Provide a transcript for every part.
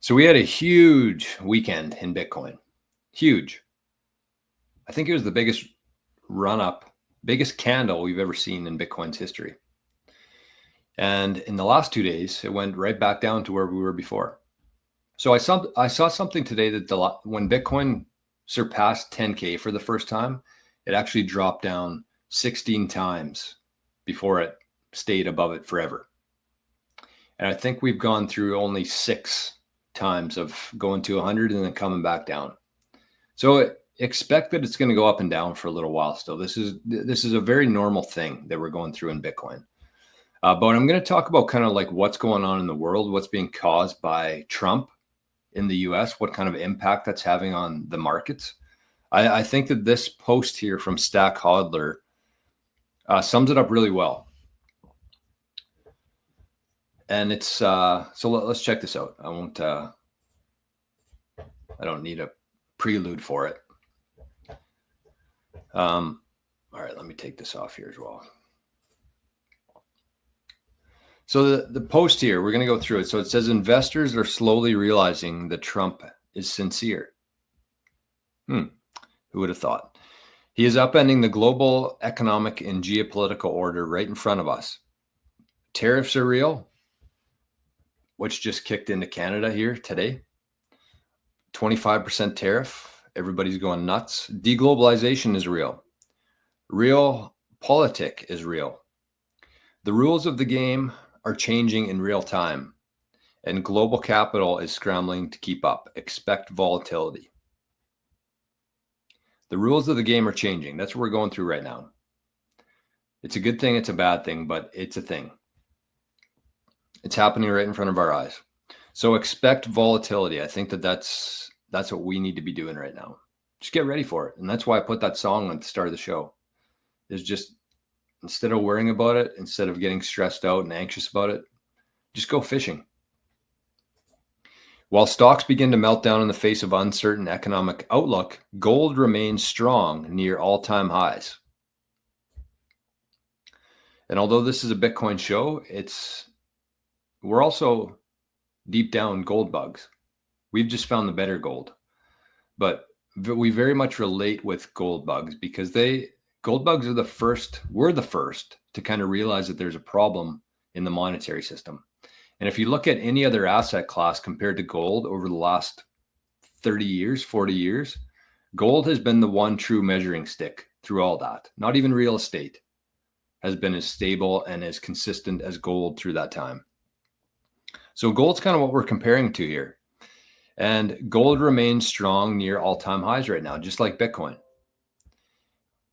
So we had a huge weekend in Bitcoin. Huge. I think it was the biggest run up, biggest candle we've ever seen in Bitcoin's history. And in the last 2 days, it went right back down to where we were before. So I saw something today that when Bitcoin surpassed 10K for the first time, it actually dropped down 16 times before it stayed above it forever. And I think we've gone through only 6 times of going to 100 and then coming back down. So expect that it's going to go up and down for a little while still. This is a very normal thing that we're going through in Bitcoin. But I'm going to talk about kind of like what's going on in the world, what's being caused by Trump in the US, what kind of impact that's having on the markets. I think that this post here from Stack Hodler sums it up really well. And it's so let's check this out. I don't need a prelude for it. All right, let me take this off here as well. So the post here, we're going to go through it. So it says investors are slowly realizing that Trump is sincere. Who would have thought? He is upending the global economic and geopolitical order right in front of us. Tariffs are real, which just kicked into Canada here today. 25% tariff. Everybody's going nuts. Deglobalization is real. Realpolitik is real. The rules of the game are changing in real time, and global capital is scrambling to keep up. Expect volatility. The rules of the game are changing. That's what we're going through right now. It's a good thing, it's a bad thing, but it's a thing. It's happening right in front of our eyes. So expect volatility. I think that's what we need to be doing right now. Just get ready for it. And that's why I put that song at the start of the show. Is just instead of worrying about it, instead of getting stressed out and anxious about it, just go fishing. While stocks begin to melt down in the face of uncertain economic outlook, gold remains strong near all-time highs. And although this is a Bitcoin show, we're also deep down gold bugs. We've just found the better gold. But we very much relate with gold bugs because gold bugs are we're the first to kind of realize that there's a problem in the monetary system. And if you look at any other asset class compared to gold over the last 30 years, 40 years, gold has been the one true measuring stick through all that. Not even real estate has been as stable and as consistent as gold through that time. So gold's kind of what we're comparing to here. And gold remains strong near all-time highs right now, just like Bitcoin.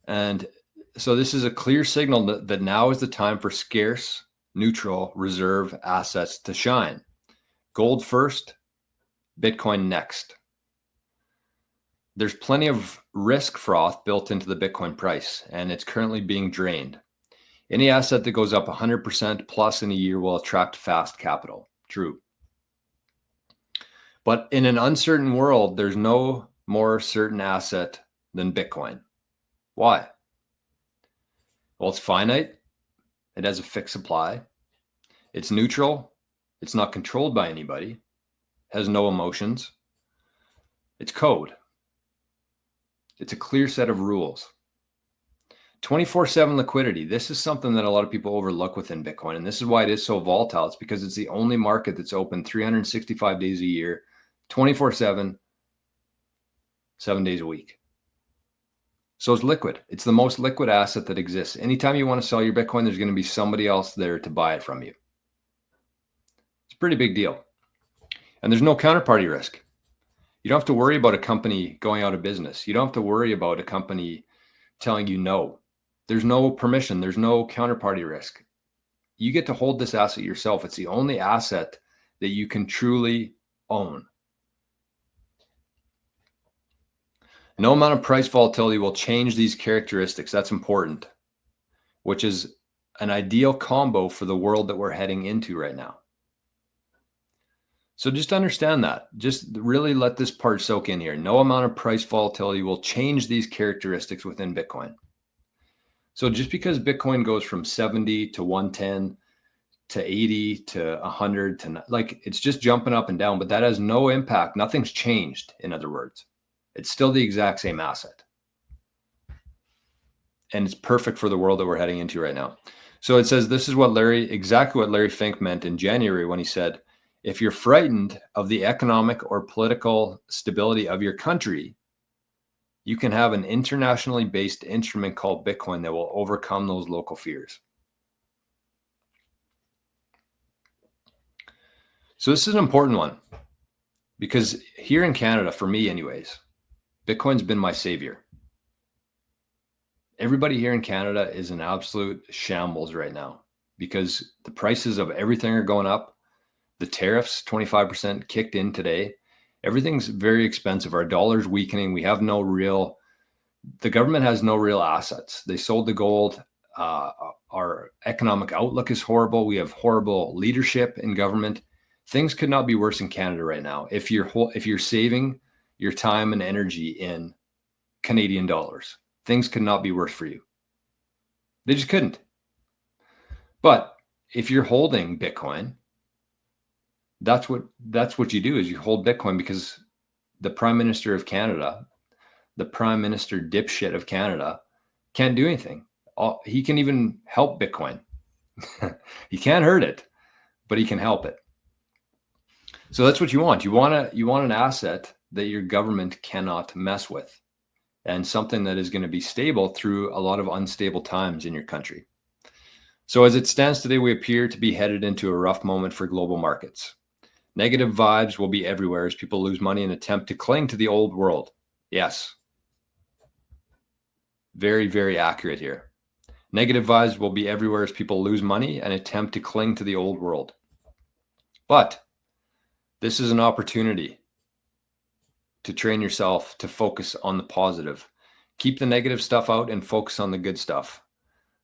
And so this is a clear signal that now is the time for scarce, neutral, reserve assets to shine. Gold first, Bitcoin next. There's plenty of risk froth built into the Bitcoin price, and it's currently being drained. Any asset that goes up 100% plus in a year will attract fast capital. True. But in an uncertain world, there's no more certain asset than Bitcoin. Why? Well, it's finite. It has a fixed supply. It's neutral. It's not controlled by anybody. Has no emotions. It's code. It's a clear set of rules. 24/7 liquidity. This is something that a lot of people overlook within Bitcoin. And this is why it is so volatile. It's because it's the only market that's open 365 days a year, 24/7, 7 days a week. So it's liquid. It's the most liquid asset that exists. Anytime you want to sell your Bitcoin, there's going to be somebody else there to buy it from you. It's a pretty big deal. And there's no counterparty risk. You don't have to worry about a company going out of business. You don't have to worry about a company telling you no. There's no permission. There's no counterparty risk. You get to hold this asset yourself. It's the only asset that you can truly own. No amount of price volatility will change these characteristics. That's important, which is an ideal combo for the world that we're heading into right now. So just understand that. Just really let this part soak in here. No amount of price volatility will change these characteristics within Bitcoin. So just because Bitcoin goes from 70 to 110, to 80 to 100 to like it's just jumping up and down, but that has no impact. Nothing's changed. In other words, it's still the exact same asset. And it's perfect for the world that we're heading into right now. So it says this is what exactly what Larry Fink meant in January when he said, if you're frightened of the economic or political stability of your country, you can have an internationally based instrument called Bitcoin that will overcome those local fears. So this is an important one because here in Canada, for me anyways, Bitcoin's been my savior. Everybody here in Canada is an absolute shambles right now because the prices of everything are going up. The tariffs, 25% kicked in today. Everything's very expensive. Our dollar's weakening. We have the government has no real assets. They sold the gold. Our economic outlook is horrible. We have horrible leadership in government. Things could not be worse in Canada right now. If you're saving your time and energy in Canadian dollars, things could not be worse for you. They just couldn't. But if you're holding Bitcoin, that's what you do is you hold Bitcoin because the Prime Minister of Canada, the Prime Minister dipshit of Canada, can't do anything. He can even help Bitcoin. He can't hurt it, but he can help it. So that's what you want. You want an asset that your government cannot mess with, and something that is going to be stable through a lot of unstable times in your country. So as it stands today, we appear to be headed into a rough moment for global markets. Negative vibes will be everywhere as people lose money and attempt to cling to the old world. Yes. Very, very accurate here. Negative vibes will be everywhere as people lose money and attempt to cling to the old world. But this is an opportunity to train yourself to focus on the positive. Keep the negative stuff out and focus on the good stuff.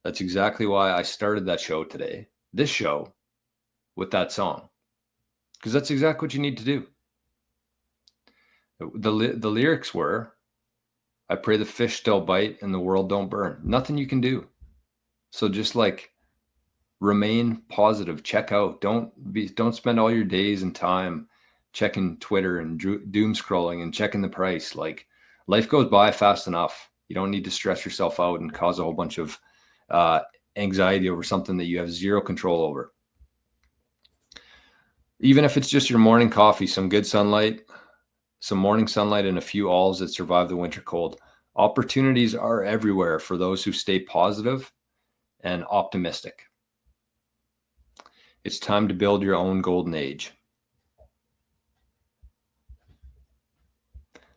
That's exactly why I started that show today, this show, with that song. Because that's exactly what you need to do. The lyrics were, I pray the fish still bite and the world don't burn. Nothing you can do. So just like remain positive, check out. Don't spend all your days and time checking Twitter and doom scrolling and checking the price. Like life goes by fast enough. You don't need to stress yourself out and cause a whole bunch of anxiety over something that you have zero control over. Even if it's just your morning coffee, some good sunlight, some morning sunlight, and a few owls that survive the winter cold. Opportunities are everywhere for those who stay positive and optimistic. It's time to build your own golden age.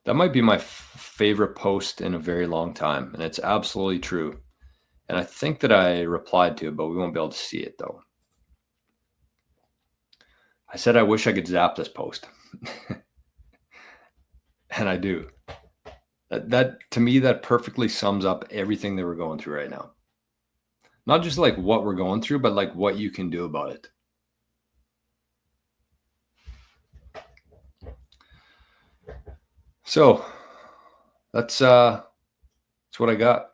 That might be my favorite post in a very long time, and it's absolutely true. And I think that I replied to it, but we won't be able to see it though. I said I wish I could zap this post. And I do. That to me, that perfectly sums up everything that we're going through right now. Not just like what we're going through, but like what you can do about it. So that's what I got.